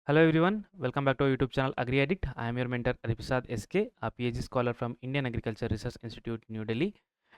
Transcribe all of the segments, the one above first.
Hello everyone, welcome back to our YouTube channel Agri Addict. I am your mentor Aripsad SK, a PhD scholar from Indian Agriculture Research Institute, New Delhi.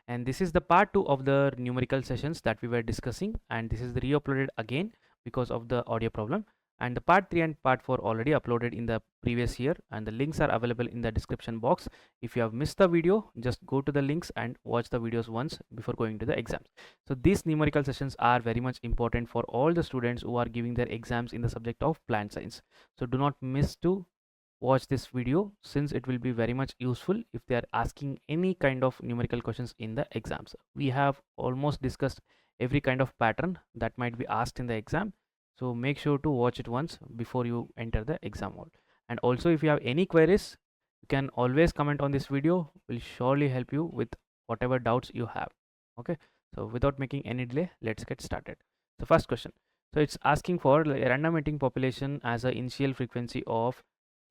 And this is the part 2 of the numerical sessions that we were discussing, and this is the re-uploaded again because of the audio problem. And the part 3 and part 4 already uploaded in the previous year, and the links are available in the description box. If you have missed the video, just go to the links and watch the videos once before going to the exams. So these numerical sessions are very much important for all the students who are giving their exams in the subject of plant science. So do not miss to watch this video, since it will be very much useful if they are asking any kind of numerical questions in the exams. We have almost discussed every kind of pattern that might be asked in the exam, so make sure to watch it once before you enter the exam hall. And also, if you have any queries, you can always comment on this video. Will surely help you with whatever doubts you have. Okay, so without making any delay, let's get started. So first question, so it's asking for a random mating population as a initial frequency of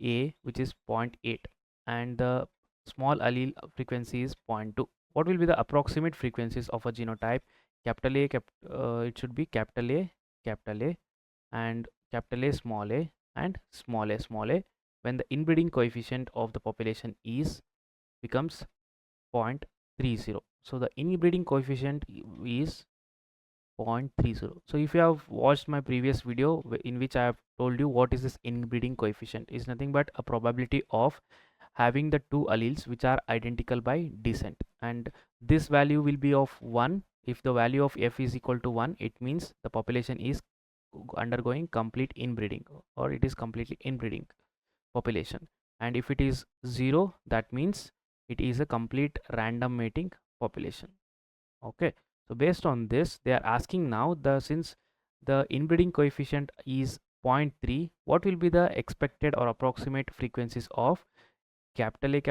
A, which is 0.8, and the small allele frequency is 0.2. What will be the approximate frequencies of a genotype? Capital A, it should be capital A, and capital A, and small a, when the inbreeding coefficient of the population is becomes 0.30. So the inbreeding coefficient is 0.30. So if you have watched my previous video in which I have told you what is this inbreeding coefficient, is nothing but a probability of having the two alleles which are identical by descent, and this value will be of 1. If the value of f is equal to 1, it means the population is undergoing complete inbreeding, or it is completely inbreeding population. And if it is 0, that means it is a complete random mating population. Okay, so based on this, they are asking now, since the inbreeding coefficient is 0.3, what will be the expected or approximate frequencies of capital A,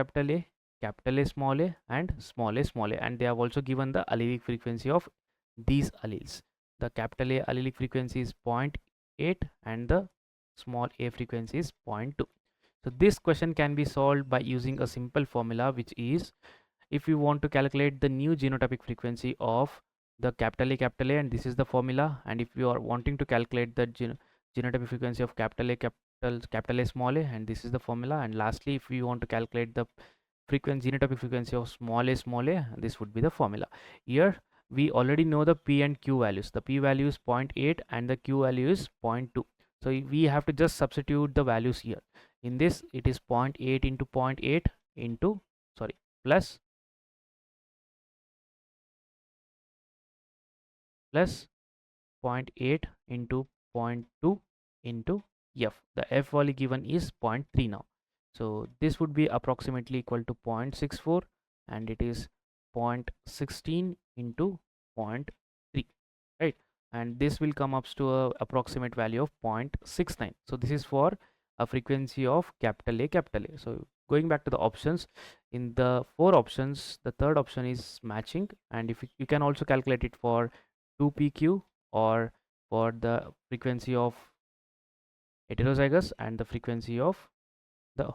and small a, and they have also given the allelic frequency of these alleles. The capital A allelic frequency is 0.8 and the small a frequency is 0.2. So this question can be solved by using a simple formula, which is, if you want to calculate the new genotypic frequency of the capital A, and this is the formula, and if you are wanting to calculate the genotypic frequency of capital A small a, and this is the formula, and lastly, if you want to calculate the genotypic frequency of small a, this would be the formula. Here we already know the p and q values. The p value is 0.8 and the q value is 0.2. So we have to just substitute the values here. In this, it is 0.8 into 0.8 into, sorry, plus 0.8 into 0.2 into f. The f value given is 0.3 now. So this would be approximately equal to 0.64, and it is 0.16 into 0.3, right? And this will come up to a approximate value of 0.69. So this is for a frequency of capital A. So going back to the options, in the 4 options, the third option is matching, and if you can also calculate it for 2pq, or for the frequency of heterozygous and the frequency of the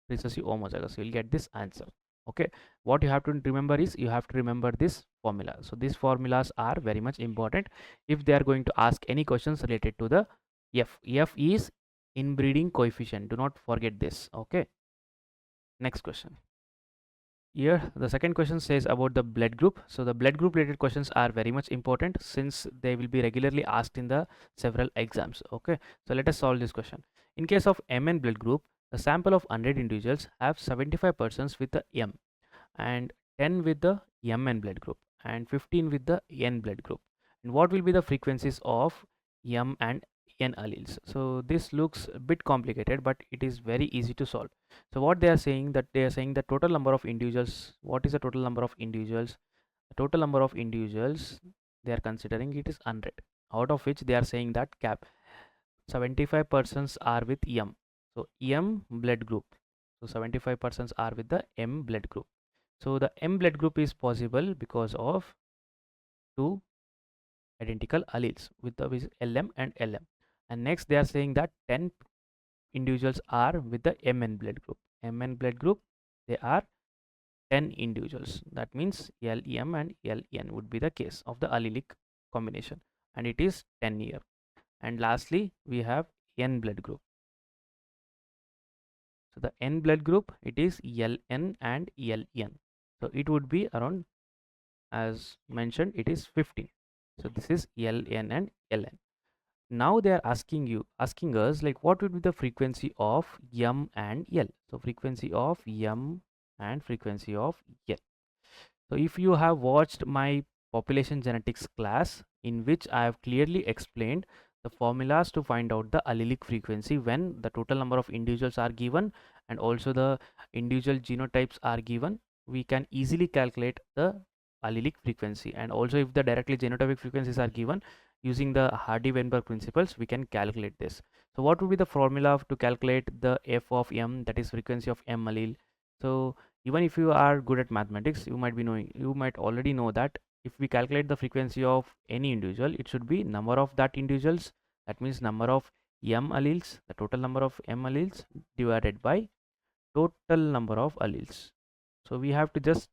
recessive homozygous, you will get this answer. Okay, what you have to remember is, you have to remember this formula. So these formulas are very much important if they are going to ask any questions related to the f. F is inbreeding coefficient, do not forget this. Okay, next question. Here the second question says about the blood group. So the blood group related questions are very much important, since they will be regularly asked in the several exams. Okay, so let us solve this question. In case of Mn blood group, the sample of 100 individuals have 75 persons with the M, and 10 with the Mn blood group, and 15 with the N blood group. And what will be the frequencies of M and N alleles? So this looks a bit complicated, but it is very easy to solve. So what they are saying, that they are saying the total number of individuals. What is the total number of individuals? The total number of individuals they are considering, it is 100, out of which they are saying that 75 persons are with M. So M blood group. So 75 persons are with the M blood group. So the M blood group is possible because of two identical alleles with the LM and LM. And next they are saying that 10 individuals are with the Mn blood group. Mn blood group, they are 10 individuals. That means LM and LN would be the case of the allelic combination, and it is 10 here. And lastly, we have N blood group. So the N blood group, it is LN and LN. So it would be around, as mentioned, it is 15. So this is LN and LN. Now they are asking us like what would be the frequency of M and L. So frequency of M and frequency of L. So if you have watched my population genetics class, in which I have clearly explained the formulas to find out the allelic frequency when the total number of individuals are given and also the individual genotypes are given, we can easily calculate the allelic frequency. And also if the directly genotypic frequencies are given using the Hardy-Weinberg principles, we can calculate this. So what would be the formula to calculate the f of m, that is frequency of m allele? So even if you are good at mathematics, you might already know that if we calculate the frequency of any individual, it should be number of that individuals, that means number of m alleles, the total number of m alleles divided by total number of alleles. So we have to just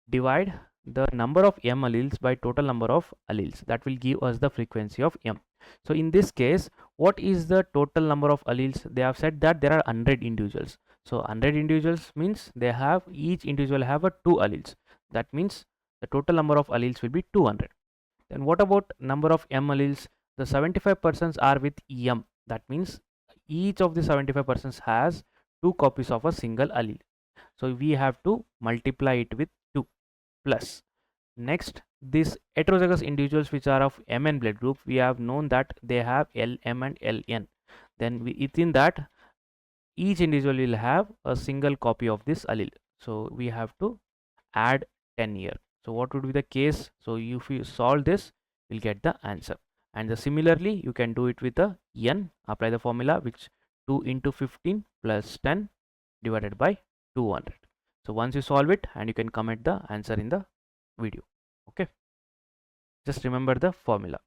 divide the number of m alleles by total number of alleles. That will give us the frequency of m. So in this case, what is the total number of alleles? They have said that there are 100 individuals. So 100 individuals means they have, each individual have a 2 alleles. That means the total number of alleles will be 200. Then what about number of m alleles? The 75% are with m. That means each of the 75% has 2 copies of a single allele. So we have to multiply it with 2 plus. Next, these heterozygous individuals which are of Mn blood group, we have known that they have Lm and Ln. Then within that, each individual will have a single copy of this allele. So we have to add 10 here. So what would be the case? So if you solve this, you'll get the answer. And similarly, you can do it with the n. Apply the formula, which 2 into 15 plus 10 divided by 200. So once you solve it, and you can comment the answer in the video. Okay, just remember the formula.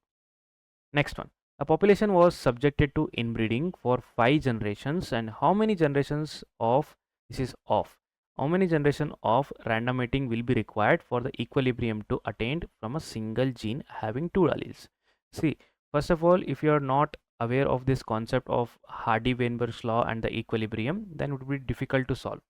Next one, a population was subjected to inbreeding for 5 generations, and how many generations of, this is off, how many generation of random mating will be required for the equilibrium to attained from a single gene having 2 alleles? See, first of all, if you are not aware of this concept of Hardy-Weinberg's law and the equilibrium, then it would be difficult to solve.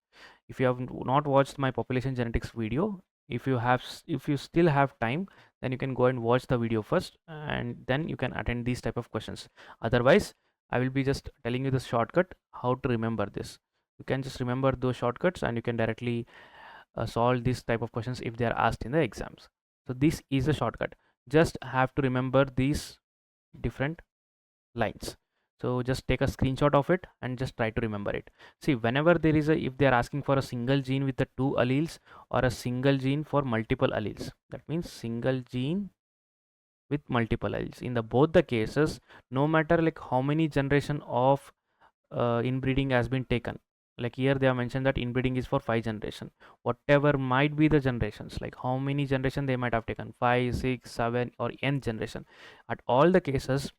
If you have not watched my population genetics video, if you still have time, then you can go and watch the video first, and then you can attend these type of questions. Otherwise, I will be just telling you the shortcut how to remember this. You can just remember those shortcuts and you can directly solve this type of questions if they are asked in the exams. So this is a shortcut. Just have to remember these different lines. So just take a screenshot of it and just try to remember it. See, whenever there is if they are asking for a single gene with the 2 alleles or a single gene for multiple alleles, that means single gene with multiple alleles. In the both the cases, no matter like how many generation of inbreeding has been taken, like here they have mentioned that inbreeding is for 5 generation, whatever might be the generations, like how many generation they might have taken, 5, 6, 7 or n generation, at all the cases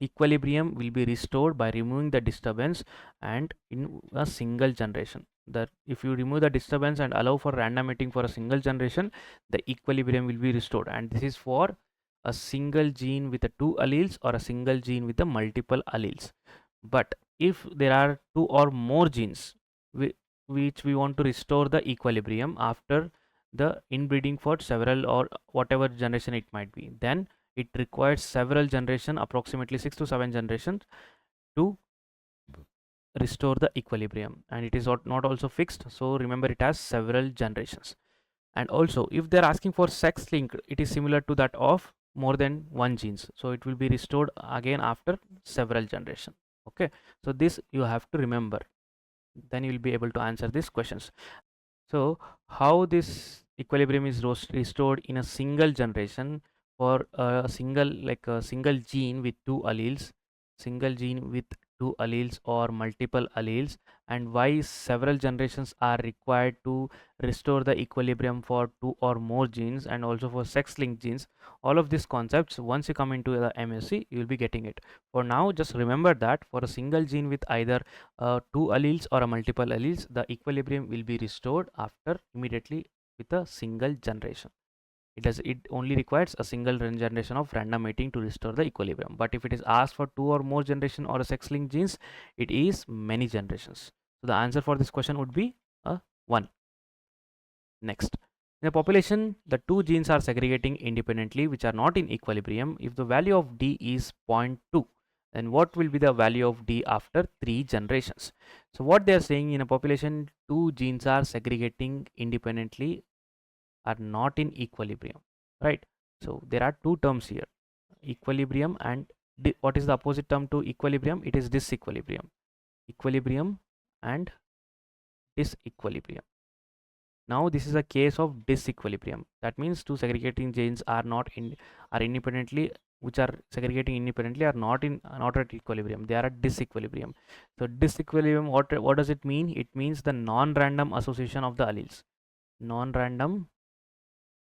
equilibrium will be restored by removing the disturbance and in a single generation. That if you remove the disturbance and allow for random mating for a single generation, the equilibrium will be restored, and this is for a single gene with the 2 alleles or a single gene with the multiple alleles. But if there are 2 or more genes which we want to restore the equilibrium after the inbreeding for several or whatever generation it might be, then it requires several generation, approximately 6 to 7 generations, to restore the equilibrium, and it is not also fixed, so remember it has several generations. And also if they're asking for sex link, it is similar to that of more than one genes, so it will be restored again after several generations. Okay, so this you have to remember, then you will be able to answer these questions. So how this equilibrium is restored in a single generation for a single gene with 2 alleles, single gene with 2 alleles or multiple alleles, and why several generations are required to restore the equilibrium for 2 or more genes, and also for sex linked genes. All of these concepts, once you come into the MSc, you will be getting it. For now, just remember that for a single gene with either 2 alleles or a multiple alleles, the equilibrium will be restored after immediately with a single generation. It only requires a single generation of random mating to restore the equilibrium. But if it is asked for 2 or more generation or a sex linked genes, it is many generations. So the answer for this question would be 1. Next, in a population, the two genes are segregating independently, which are not in equilibrium. If the value of D is 0.2, then what will be the value of D after 3 generations? So what they are saying, in a population, two genes are segregating independently, are not in equilibrium, right? So there are two terms here, equilibrium and what is the opposite term to equilibrium? It is disequilibrium. Equilibrium and disequilibrium. Now this is a case of disequilibrium. That means two segregating genes are not in, are independently, which are segregating independently, are not at equilibrium. They are at disequilibrium. So disequilibrium, what does it mean? It means the non-random association of the alleles. Non-random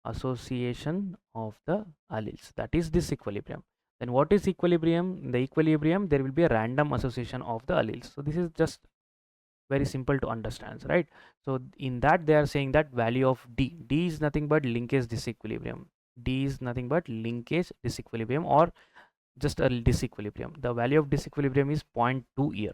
association of the alleles. That is disequilibrium. Then what is equilibrium? In the equilibrium, there will be a random association of the alleles. So this is just very simple to understand, right? So in that they are saying that value of D is nothing but linkage disequilibrium. D is nothing but linkage disequilibrium, or just a disequilibrium. The value of disequilibrium is zero point 0.2 here.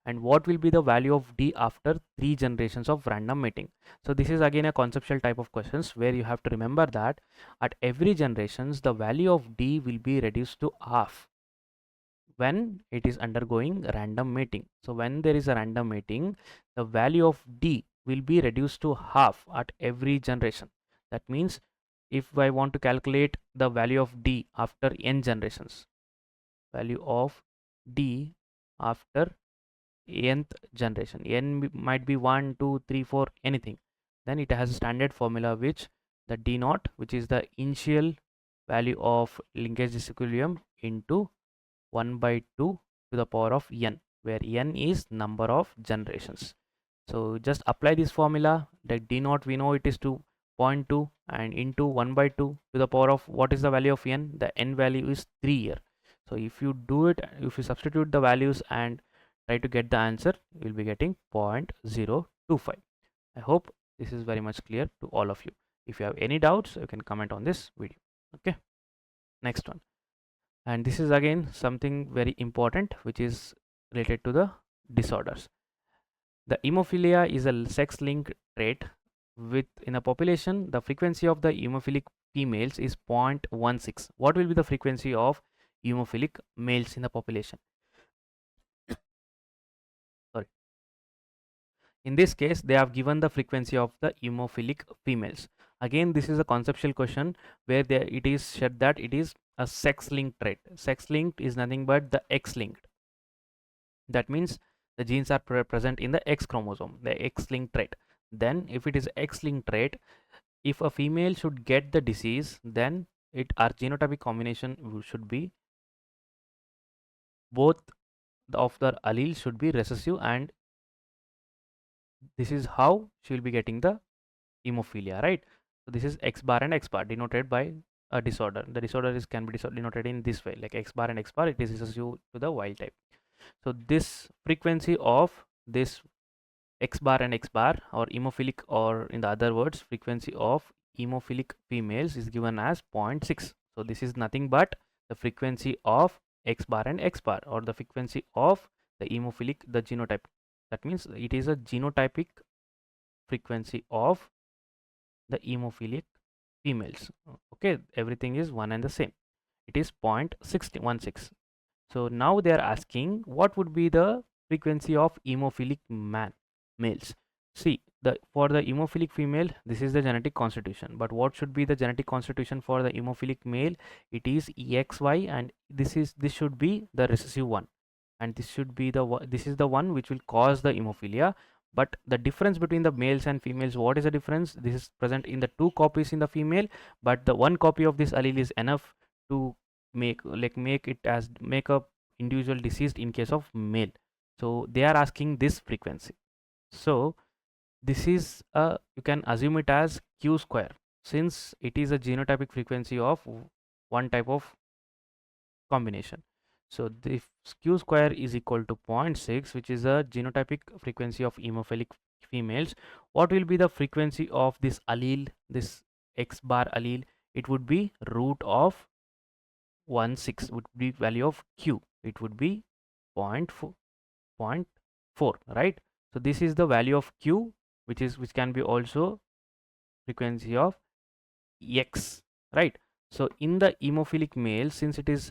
And what will be the value of D after 3 generations of random mating? So this is again a conceptual type of questions where you have to remember that at every generations the value of D will be reduced to half when it is undergoing random mating. So when there is a random mating, the value of D will be reduced to half at every generation. That means if I want to calculate the value of D after n generations, value of D after nth generation, n might be 1, 2, 3, 4, anything, then it has a standard formula, which the D naught, which is the initial value of linkage disequilibrium, into 1 by 2 to the power of n, where n is number of generations. So just apply this formula. The D naught, we know it is 2.2, and into 1 by 2 to the power of, what is the value of n? The n value is 3 here. So if you do it, if you substitute the values and try to get the answer, you will be getting 0.025. I hope this is very much clear to all of you. If you have any doubts, you can comment on this video. Okay, next one. And this is again something very important, which is related to the disorders. The hemophilia is a sex-linked trait. With in a population, the frequency of the hemophilic females is 0.16. What will be the frequency of hemophilic males in the population? Sorry. In this case, they have given the frequency of the hemophilic females. Again, this is a conceptual question where it is said that it is a sex-linked trait. Sex-linked is nothing but the X-linked. That means the genes are present in the X chromosome, the X-linked trait. Then if it is X-linked trait, if a female should get the disease, then our genotypic combination should be both of the alleles should be recessive, and this is how she will be getting the hemophilia, right? So this is X bar and X bar denoted by a disorder. The disorder can be denoted in this way, like X bar and X bar, it is recessive to the wild type. So this frequency of this X bar and X bar, or hemophilic, or in the other words, frequency of hemophilic females, is given as 0.6. So this is nothing but the frequency of X bar and X bar, or the frequency of the hemophilic, the genotype. That means it is a genotypic frequency of the hemophilic females. Okay, everything is one and the same. It is 0.16. So now they are asking what would be the frequency of hemophilic males. See, for the hemophilic female, this is the genetic constitution. But what should be the genetic constitution for the hemophilic male? It is EXY, and this should be the recessive one, and this should be this is the one which will cause the hemophilia. But the difference between the males and females, what is the difference? This is present in the 2 copies in the female, but the 1 copy of this allele is enough to make a individual deceased in case of male. So they are asking this frequency. So this is you can assume it as Q square, since it is a genotypic frequency of one type of combination. So the Q square is equal to 0.6, which is a genotypic frequency of hemophilic females. What will be the frequency of this allele, this X bar allele? It would be root of 16, would be value of Q. It would be 0.4, right? So this is the value of q, which can be also frequency of x, right? So in the hemophilic male, since it is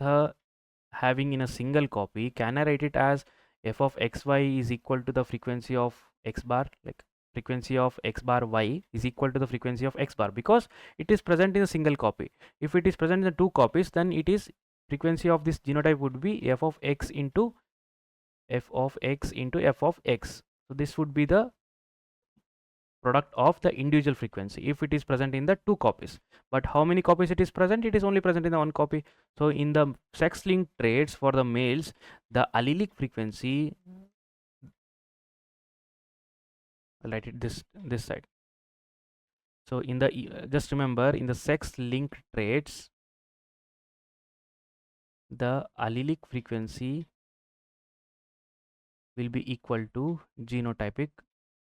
having in a single copy, can I write it as f of xy is equal to the frequency of x bar, like frequency of x bar y is equal to the frequency of x bar, because it is present in a single copy. If it is present in the two copies, then it is frequency of this genotype would be f of x into f of x into f of x. So this would be the product of the individual frequency if it is present in the two copies. But how many copies it is present? It is only present in the one copy. So in the sex linked traits for the males, the allelic frequency, I'll write it this side. So in the just remember, in the sex linked traits, the allelic frequency will be equal to genotypic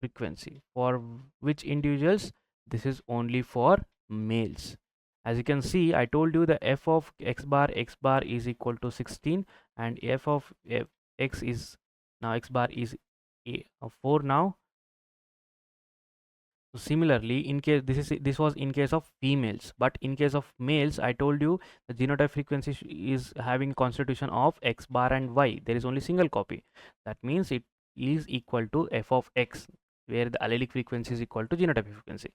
frequency. For which individuals? This is only for males. As you can see, I told you the f of x bar is equal to 16, and f of x is now x bar is 4 now. So similarly, in case this was in case of females, but in case of males, I told you the genotype frequency is having constitution of x bar and y. There is only single copy. That means it is equal to f of x, where the allelic frequency is equal to genotypic frequency.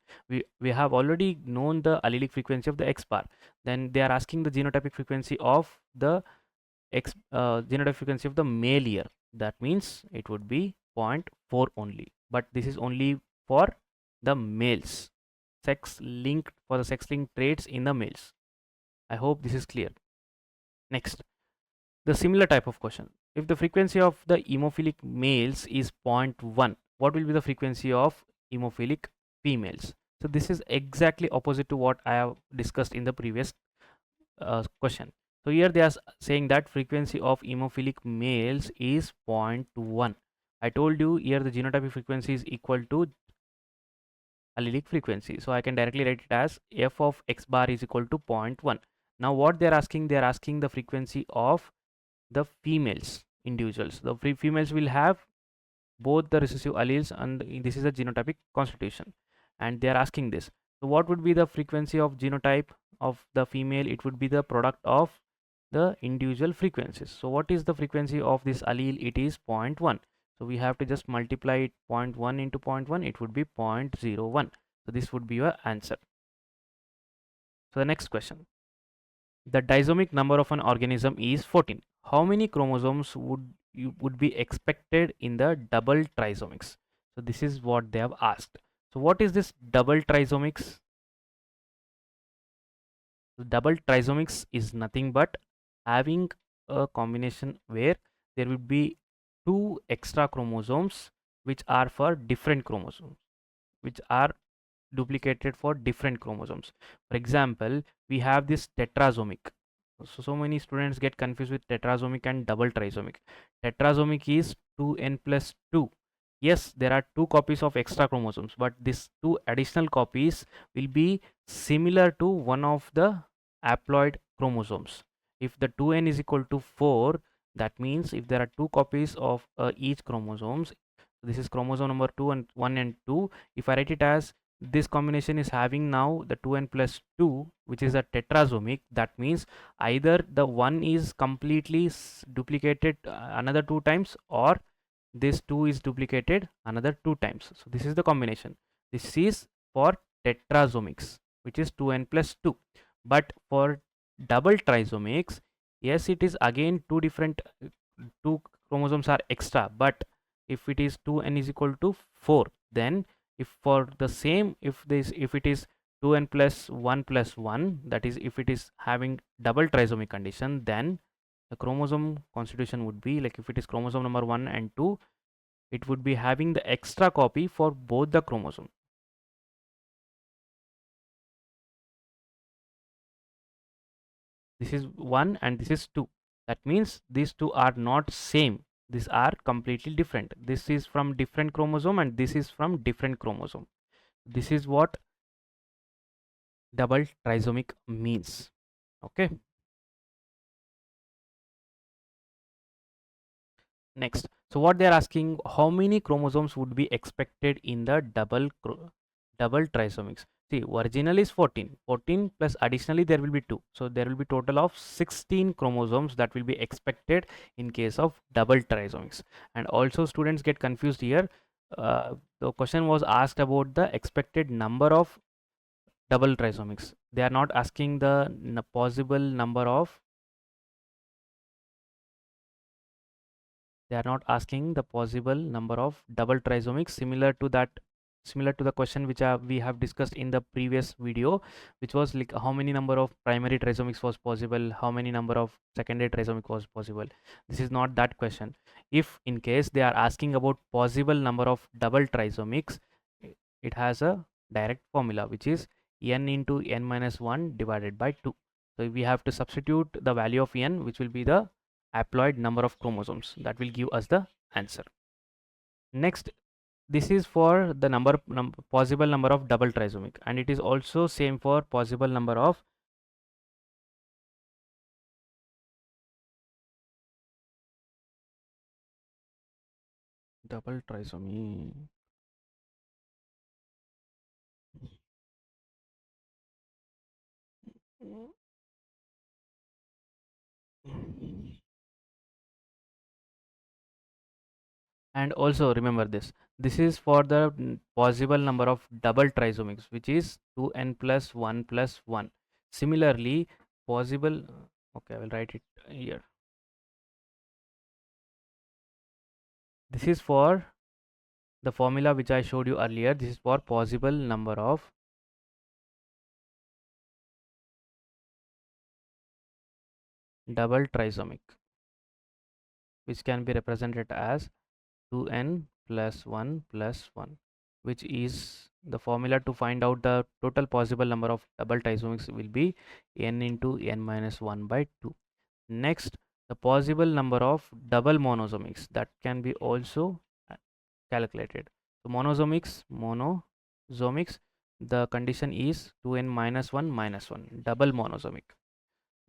We have already known the allelic frequency of the x bar. Then they are asking the genotypic frequency of the genotypic frequency of the male here. That means it would be 0.4 only. But this is only for the males, for the sex linked traits in the males. I hope this is clear. Next, the similar type of question. If the frequency of the hemophilic males is 0.1, what will be the frequency of hemophilic females? So this is exactly opposite to what I have discussed in the previous question. So here they are saying that frequency of hemophilic males is 0.1. I told you here the genotypic frequency is equal to allelic frequency. So I can directly write it as f of x bar is equal to 0.1. Now what they are asking the frequency of the females individuals. The females will have both the recessive alleles, and this is a genotypic constitution, and they are asking this. So what would be the frequency of genotype of the female? It would be the product of the individual frequencies. So what is the frequency of this allele? It is 0.1. So we have to just multiply it 0.1 into 0.1, it would be 0.01. So this would be your answer. So the next question, the disomic number of an organism is 14. How many chromosomes would be expected in the double trisomics? So this is what they have asked. So what is this double trisomics? Double trisomics is nothing but having a combination where there will be two extra chromosomes which are for different chromosomes, which are duplicated for different chromosomes. For example, we have this tetrasomic. So many students get confused with tetrasomic and double trisomic. Tetrasomic is 2n plus 2. Yes, there are two copies of extra chromosomes, but these two additional copies will be similar to one of the haploid chromosomes. If the 2n is equal to 4, that means if there are two copies of each chromosomes, this is chromosome number 2 and 1 and 2. If I write it as this combination is having now the 2n plus 2, which is a tetrasomic, that means either the one is completely duplicated another two times, or this 2 is duplicated another two times. So this is the combination. This is for tetrasomics, which is 2n plus 2. But for double trisomics, yes, it is again two different, two chromosomes are extra, but if it is 2n is equal to 4, then if for the same, if it is 2n plus 1 plus 1, that is if it is having double trisomic condition, then the chromosome constitution would be like, if it is chromosome number 1 and 2, it would be having the extra copy for both the chromosome. This is 1 and this is 2. That means these two are not same. These are completely different. This is from different chromosome and this is from different chromosome. This is what double trisomic means. Okay. Next, so what they are asking, how many chromosomes would be expected in the double trisomics? See, original is 14. 14 plus additionally there will be 2. So there will be total of 16 chromosomes that will be expected in case of double trisomics. And also students get confused here. The question was asked about the expected number of double trisomics. They are not asking the possible number of, they are not asking the possible number of double trisomics, similar to that, similar to the question which we have discussed in the previous video, which was like how many number of primary trisomics was possible, how many number of secondary trisomic was possible. This is not that question. If in case they are asking about possible number of double trisomics, it has a direct formula, which is n into n minus 1 divided by 2. So we have to substitute the value of n, which will be the haploid number of chromosomes, that will give us the answer. Next, this is for the possible number of double trisomic, and it is also same for possible number of double trisomy. And also remember this is for the possible number of double trisomics, which is 2n plus 1 plus 1. Similarly, possible, okay, I will write it here. This is for the formula which I showed you earlier. This is for possible number of double trisomic, which can be represented as 2n plus 1 plus 1, which is the formula to find out the total possible number of double trisomics will be n into n minus 1 by 2. Next, the possible number of double monosomics, that can be also calculated. So monosomics, the condition is 2n minus 1 minus 1, double monosomic.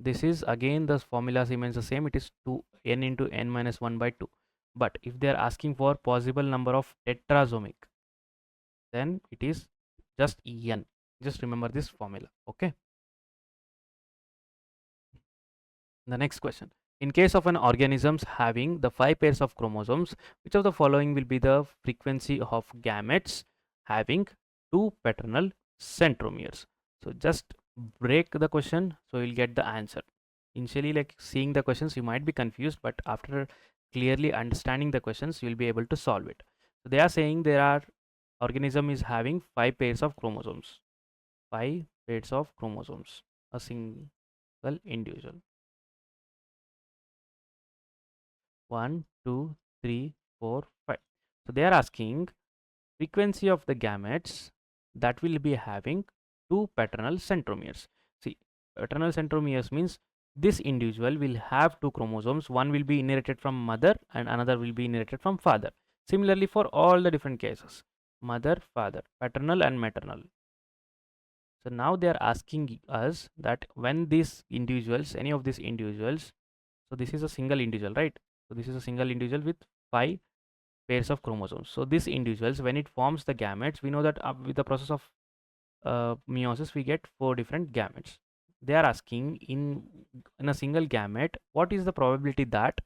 This is again the formula remains the same, it is 2n into n minus 1 by 2. But if they are asking for possible number of tetrasomic, then it is just n. Just remember this formula. Okay. The next question. In case of an organism having the 5 pairs of chromosomes, which of the following will be the frequency of gametes having 2 paternal centromeres? So just break the question, so you'll get the answer. Initially, like seeing the questions, you might be confused, but after clearly understanding the questions, you'll be able to solve it. So they are saying there are organism is having 5 pairs of chromosomes. 5 pairs of chromosomes, a single individual. 1, 2, 3, 4, 5. So they are asking frequency of the gametes that will be having 2 paternal centromeres. See, paternal centromeres means this individual will have 2 chromosomes. One will be inherited from mother and another will be inherited from father. Similarly, for all the different cases, mother, father, paternal and maternal. So now they are asking us that when these individuals, any of these individuals, so this is a single individual, right? So this is a single individual with 5 pairs of chromosomes. So these individuals, when it forms the gametes, we know that with the process of meiosis, we get 4 different gametes. They are asking in a single gamete, what is the probability that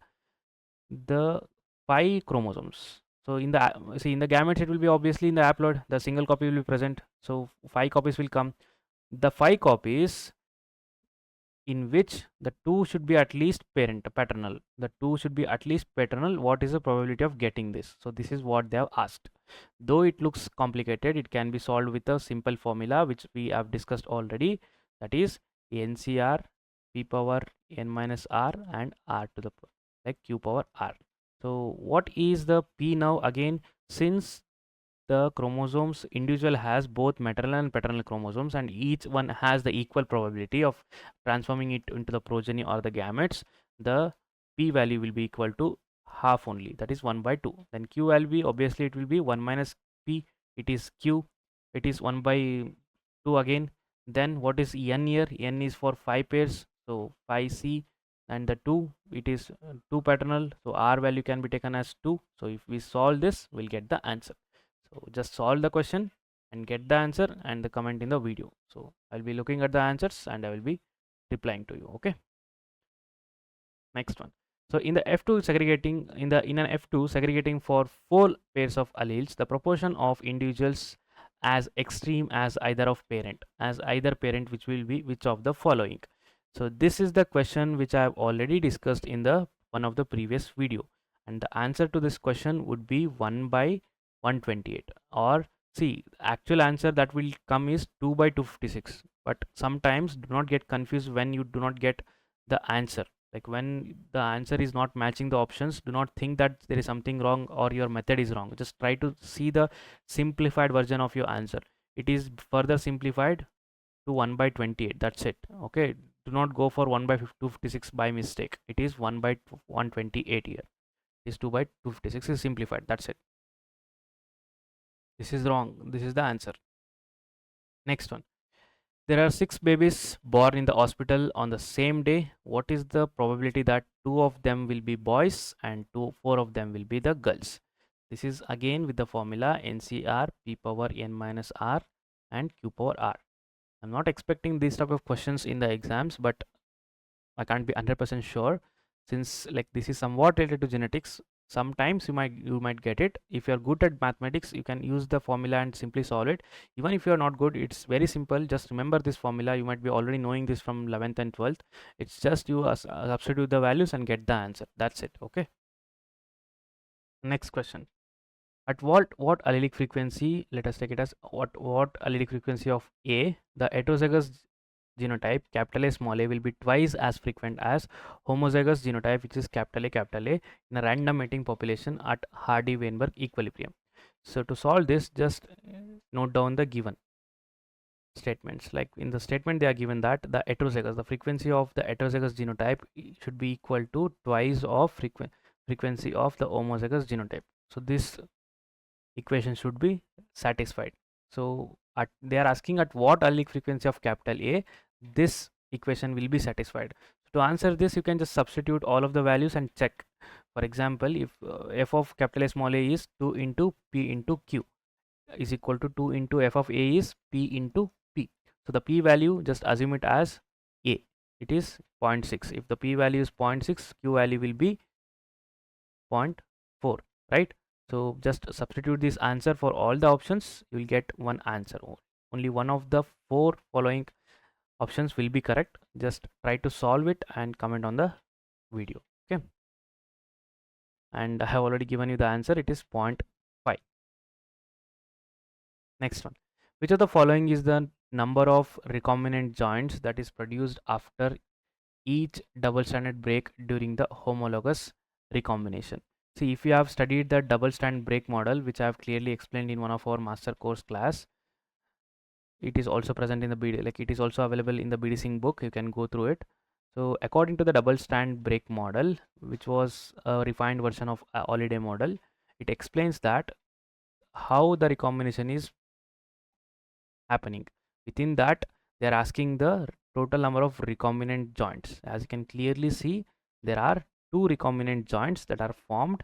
the 5 chromosomes. So in the in the gametes, it will be obviously in the haploid, the single copy will be present. So 5 copies will come. The 5 copies in which the 2 should be at least paternal, the 2 should be at least paternal, what is the probability of getting this? So this is what they have asked. Though it looks complicated, it can be solved with a simple formula which we have discussed already, that is ncr p power n minus r and r to the like q power r. So what is the p now? Again, since the chromosomes individual has both maternal and paternal chromosomes and each one has the equal probability of transforming it into the progeny or the gametes, the p value will be equal to half only, that is 1 by 2. Then q will be, obviously it will be 1 minus p, it is q, it is 1 by 2 again. Then what is n here? N is for 5 pairs, so 5c and the 2, it is 2 paternal, so R value can be taken as 2. So if we solve this, we'll get the answer. So just solve the question and get the answer and the comment in the video. So I'll be looking at the answers and I will be replying to you. Okay, next one. So in the F2 segregating, in an F2 segregating for 4 pairs of alleles, the proportion of individuals as extreme as either parent, which will be which of the following. So this is the question which I have already discussed in the one of the previous video, and the answer to this question would be 1 by 128, or see, actual answer that will come is 2 by 256. But sometimes do not get confused when you do not get the answer. Like when the answer is not matching the options, do not think that there is something wrong or your method is wrong. Just try to see the simplified version of your answer. It is further simplified to 1 by 28. That's it. Okay, do not go for 1 by 256 by mistake. It is 1 by 128 here. This 2 by 256 is simplified. That's it. This is wrong. This is the answer. Next one. There are 6 babies born in the hospital on the same day. What is the probability that 2 of them will be boys and 4 of them will be the girls? This is again with the formula NCR P power n minus R and Q power R. I'm not expecting these type of questions in the exams, but I can't be 100% sure, since like this is somewhat related to genetics. Sometimes you might get it. If you're good at mathematics, you can use the formula and simply solve it. Even if you're not good, it's very simple. Just remember this formula. You might be already knowing this from 11th and 12th. It's just you substitute the values and get the answer. That's it. Okay, next question. At what allelic frequency, let us take it as what allelic frequency of A, the heterozygous genotype capital A small a will be twice as frequent as homozygous genotype, which is capital A, in a random mating population at Hardy-Weinberg equilibrium. So to solve this, just note down the given statements. Like in the statement, they are given that the frequency of the heterozygous genotype should be equal to twice of frequency of the homozygous genotype. So this equation should be satisfied. So they are asking at what allelic frequency of capital A this equation will be satisfied. So to answer this, you can just substitute all of the values and check. For example, if f of capital A small a is 2 into p into q is equal to 2 into f of a is p into p. So the p value, just assume it as a. It is 0.6. If the p value is 0.6, q value will be 0.4, right? So just substitute this answer for all the options. You will get one answer. Only one of the 4 following options will be correct. Just try to solve it and comment on the video. Okay, and I have already given you the answer. It is 0.5. Next one. Which of the following is the number of recombinant joints that is produced after each double stranded break during the homologous recombination? See, if you have studied the double strand break model, which I have clearly explained in one of our master course class, it is also present in the BD, like it is also available in the BD book. You can go through it. So according to the double strand break model, which was a refined version of Holiday model, it explains that how the recombination is happening. Within that, they are asking the total number of recombinant joints. As you can clearly see, there are 2 recombinant joints that are formed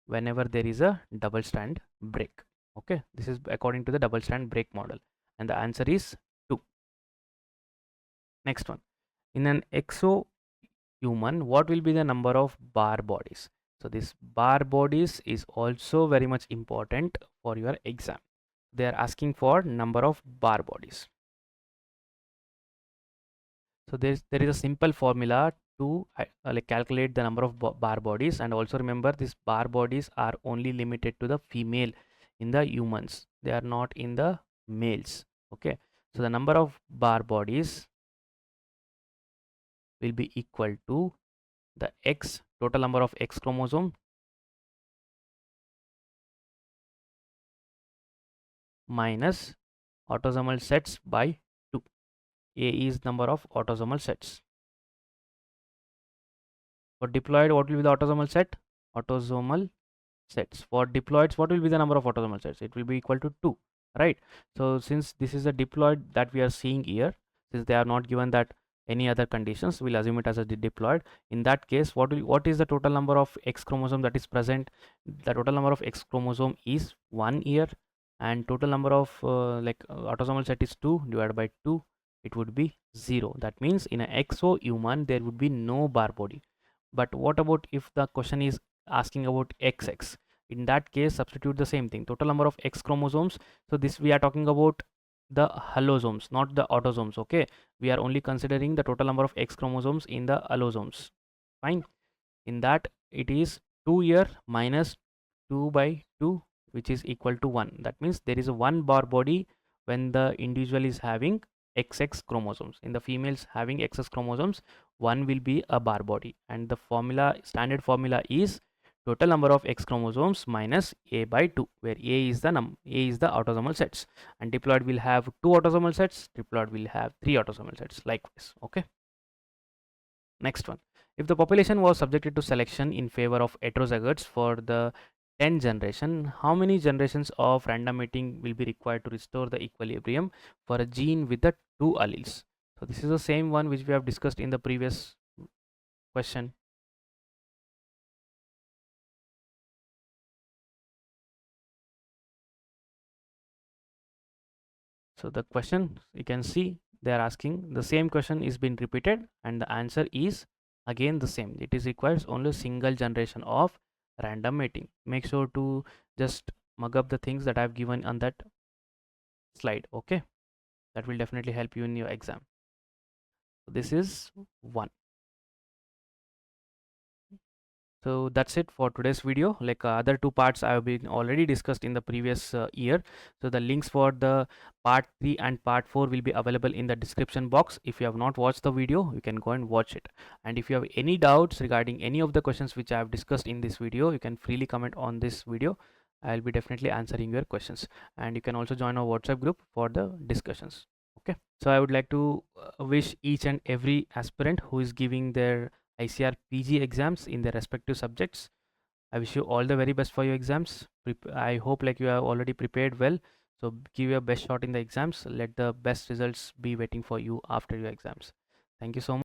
whenever there is a double strand break. Okay, this is according to the double strand break model, and the answer is 2. Next one. In an exo-human, what will be the number of Barr bodies? So this Barr bodies is also very much important for your exam. They are asking for number of Barr bodies. So there is a simple formula to like calculate the number of Barr bodies, and also remember these Barr bodies are only limited to the female in the humans. They are not in the males. Okay, so the number of Barr bodies will be equal to the X total number of X chromosome minus autosomal sets by 2. A is number of autosomal sets. For diploid, what will be the autosomal set? Autosomal sets. For diploids, what will be the number of autosomal sets? It will be equal to 2, right? So since this is a diploid that we are seeing here, since they are not given that any other conditions, we'll assume it as a diploid. In that case, what is the total number of X chromosome that is present? The total number of X chromosome is 1 here, and total number of autosomal set is 2 divided by 2, it would be 0. That means in a XO human there would be no Barr body. But what about if the question is asking about XX? In that case, substitute the same thing, total number of X chromosomes. So this we are talking about the allosomes, not the autosomes. Okay, we are only considering the total number of X chromosomes in the allosomes. Fine. In that, it is 2 here minus 2 by 2, which is equal to 1. That means there is a 1 Barr body when the individual is having XX chromosomes. In the females having XX chromosomes, 1 will be a Barr body, and the formula, standard formula, is total number of X chromosomes minus A by 2, where A is the autosomal sets, and diploid will have 2 autosomal sets, triploid will have 3 autosomal sets, likewise. Okay. Next one. If the population was subjected to selection in favor of heterozygotes for the 10th generation, how many generations of random mating will be required to restore the equilibrium for a gene with the 2 alleles? So this is the same one which we have discussed in the previous question. So the question, you can see they are asking the same question is being repeated, and the answer is again the same. It is requires only single generation of random mating. Make sure to just mug up the things that I have given on that slide. Okay, that will definitely help you in your exam. So this is one. So that's it for today's video. Like other two parts I have been already discussed in the previous year. So the links for the part 3 and part 4 will be available in the description box. If you have not watched the video, you can go and watch it. And if you have any doubts regarding any of the questions which I have discussed in this video, you can freely comment on this video. I'll be definitely answering your questions. And you can also join our WhatsApp group for the discussions. Okay. So I would like to wish each and every aspirant who is giving their ICAR PG exams in their respective subjects. I wish you all the very best for your exams. I hope like you have already prepared well. So give your best shot in the exams. Let the best results be waiting for you after your exams. Thank you so much.